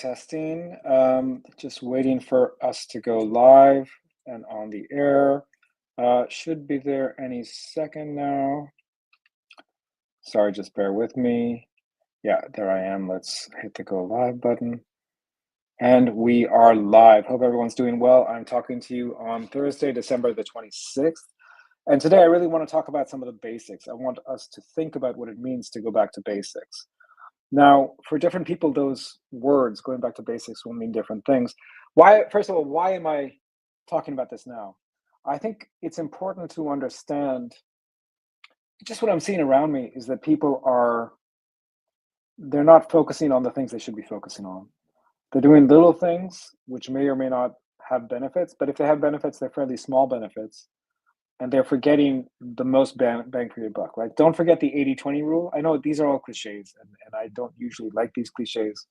Testing. Just waiting for us to go live and on the air. Should be there any second now. Sorry, just bear with me. Yeah, there I am. Let's hit the go live button. And we are live. Hope everyone's doing well. I'm talking to you on Thursday, December the 26th. And today I really want to talk about some of the basics. I want us to think about what it means to go back to basics. Now, for different people, those words, going back to basics, will mean different things. Why, first of all, why am I talking about this now? I think it's important to understand just what I'm seeing around me is that they're not focusing on the things they should be focusing on. They're doing little things which may or may not have benefits, but if they have benefits, they're fairly small benefits. And they're forgetting the most bang for your buck, right? Don't forget the 80-20 rule. I know these are all cliches, and I don't usually like these cliches,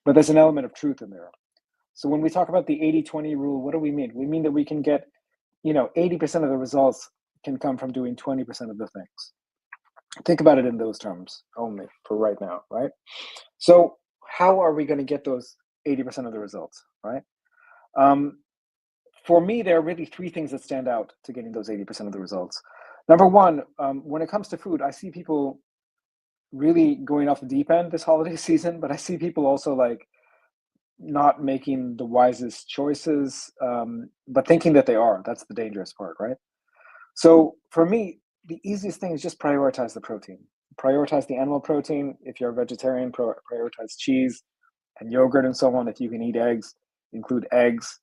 but there's an element of truth in there. So when we talk about the 80-20 rule, what do we mean? We mean that we can get, 80% of the results can come from doing 20% of the things. Think about it in those terms only for right now, right? So how are we going to get those 80% of the results, right? For me, there are really three things that stand out to getting those 80% of the results. Number one, when it comes to food, I see people really going off the deep end this holiday season, but I see people also like not making the wisest choices, but thinking that they are. That's the dangerous part, right? So for me, the easiest thing is just prioritize the protein. Prioritize the animal protein. If you're a vegetarian, prioritize cheese and yogurt and so on. If you can eat eggs, include eggs.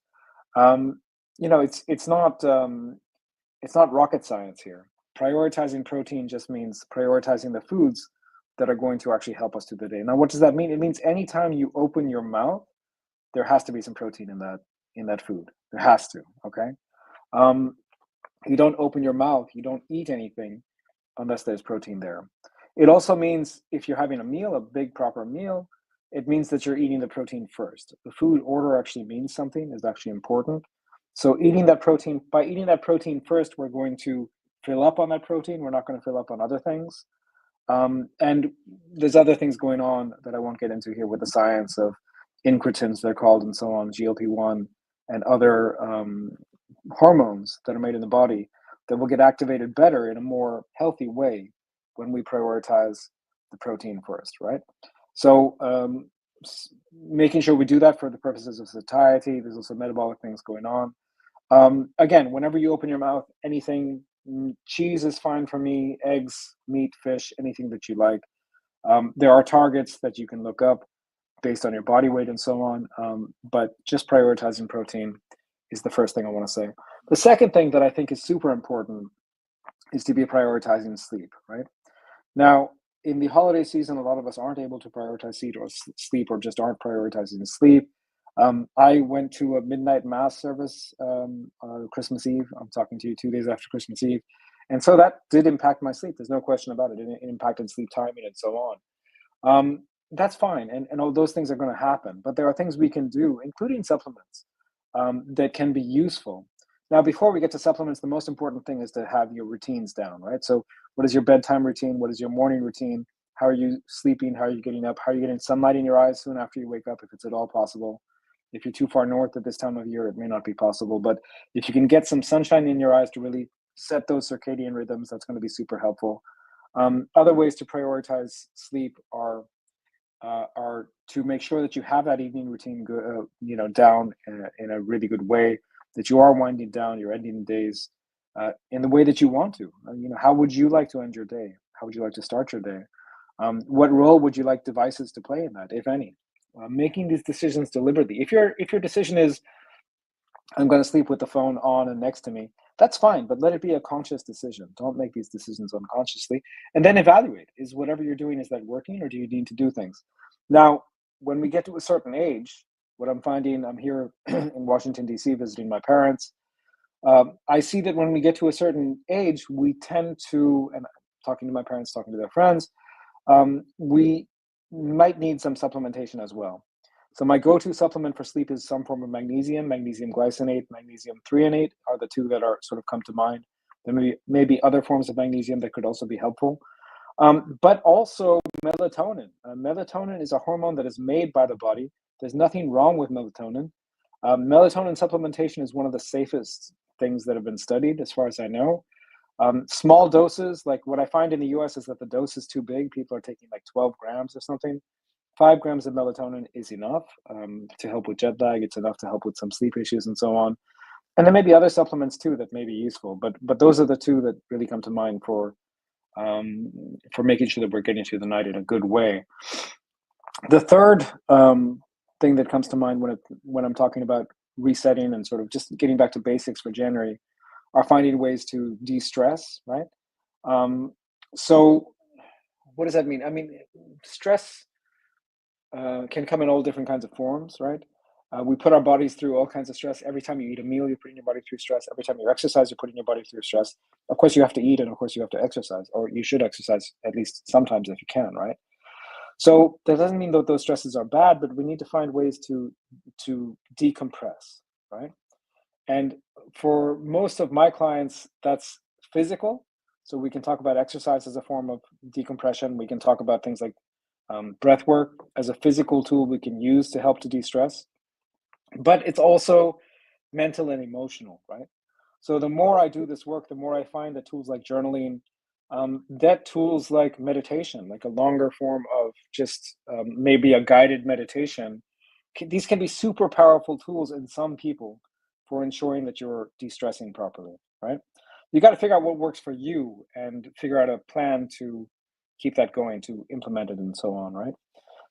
It's not rocket science here. Prioritizing protein just means prioritizing the foods that are going to actually help us through the day. Now, what does that mean? It means anytime you open your mouth, there has to be some protein in that food. There has to. Okay. You don't open your mouth, you don't eat anything unless there's protein there. It also means if you're having a meal, a big proper meal, it means that you're eating the protein first. The food order actually means something, is actually important. So by eating that protein first, we're going to fill up on that protein. We're not going to fill up on other things. And there's other things going on that I won't get into here with the science of incretins, they're called, and so on, GLP-1 and other hormones that are made in the body that will get activated better in a more healthy way when we prioritize the protein first, right? So making sure we do that for the purposes of satiety. There's also metabolic things going on. Again, whenever you open your mouth, anything, cheese is fine for me, eggs, meat, fish, anything that you like. There are targets that you can look up based on your body weight and so on, but just prioritizing protein is the first thing I want to say. The second thing that I think is super important is to be prioritizing sleep, right? Now, in the holiday season, a lot of us aren't able to prioritize sleep or just aren't prioritizing sleep. I went to a midnight mass service on Christmas Eve. I'm talking to you 2 days after Christmas Eve. And so that did impact my sleep. There's no question about it. It impacted sleep timing and so on. That's fine. And all those things are going to happen. But there are things we can do, including supplements, that can be useful. Now, before we get to supplements, the most important thing is to have your routines down, right? So what is your bedtime routine? What is your morning routine? How are you sleeping? How are you getting up? How are you getting sunlight in your eyes soon after you wake up, if it's at all possible? If you're too far north at this time of year, it may not be possible. But if you can get some sunshine in your eyes to really set those circadian rhythms, that's going to be super helpful. Other ways to prioritize sleep are to make sure that you have that evening routine down in a really good way, that you are winding down your ending days in the way that you want to. How would you like to end your day? How would you like to start your day? What role would you like devices to play in that, if any? Making these decisions deliberately. If your decision is, I'm going to sleep with the phone on and next to me, that's fine, but let it be a conscious decision. Don't make these decisions unconsciously. And then evaluate, is whatever you're doing, is that working, or do you need to do things? Now, when we get to a certain age, what I'm finding, I'm here in Washington, D.C., visiting my parents. I see that when we get to a certain age, we tend to, and talking to my parents, talking to their friends, we might need some supplementation as well. So my go-to supplement for sleep is some form of magnesium. Magnesium glycinate, magnesium threonate are the two that are sort of come to mind. There may be other forms of magnesium that could also be helpful. But also melatonin. Melatonin is a hormone that is made by the body. There's nothing wrong with melatonin. Melatonin supplementation is one of the safest things that have been studied, as far as I know. Small doses, like what I find in the US is that the dose is too big. People are taking like 12 grams or something. 5 grams of melatonin is enough to help with jet lag. It's enough to help with some sleep issues and so on. And there may be other supplements too that may be useful, but those are the two that really come to mind for making sure that we're getting through the night in a good way. The third thing that comes to mind when I'm talking about resetting and sort of just getting back to basics for January are finding ways to de-stress, right? So what does that mean? I mean, stress can come in all different kinds of forms, right? We put our bodies through all kinds of stress. Every time you eat a meal, you're putting your body through stress. Every time you exercise, you're putting your body through stress. Of course, you have to eat, and of course, you have to exercise, or you should exercise at least sometimes if you can, right? So that doesn't mean that those stresses are bad, but we need to find ways to decompress, right? And for most of my clients, that's physical. So we can talk about exercise as a form of decompression. We can talk about things like breath work as a physical tool we can use to help to de-stress. But it's also mental and emotional, right? So the more I do this work, the more I find that tools like journaling, that tools like meditation, like a longer form of just maybe a guided meditation, these can be super powerful tools in some people for ensuring that you're de-stressing properly, right? You got to figure out what works for you and figure out a plan to keep that going, to implement it, and so on, right?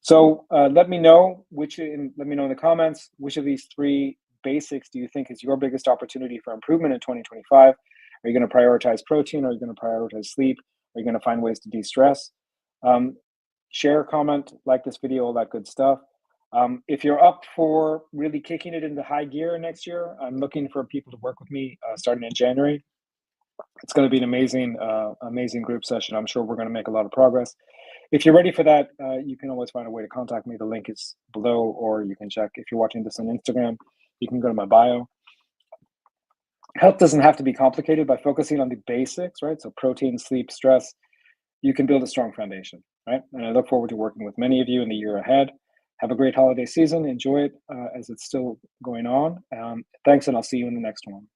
So let me know let me know in the comments which of these three basics do you think is your biggest opportunity for improvement in 2025? Are you going to prioritize protein? Are you going to prioritize sleep? Are you going to find ways to de-stress? Share, comment, like this video, all that good stuff. If you're up for really kicking it into high gear next year, I'm looking for people to work with me starting in January. It's going to be an amazing group session. I'm sure we're going to make a lot of progress. If you're ready for that, you can always find a way to contact me. The link is below, or you can check if you're watching this on Instagram. You can go to my bio. Health doesn't have to be complicated. By focusing on the basics, right? So protein, sleep, stress, you can build a strong foundation, right? And I look forward to working with many of you in the year ahead. Have a great holiday season. Enjoy it as it's still going on. Thanks, and I'll see you in the next one.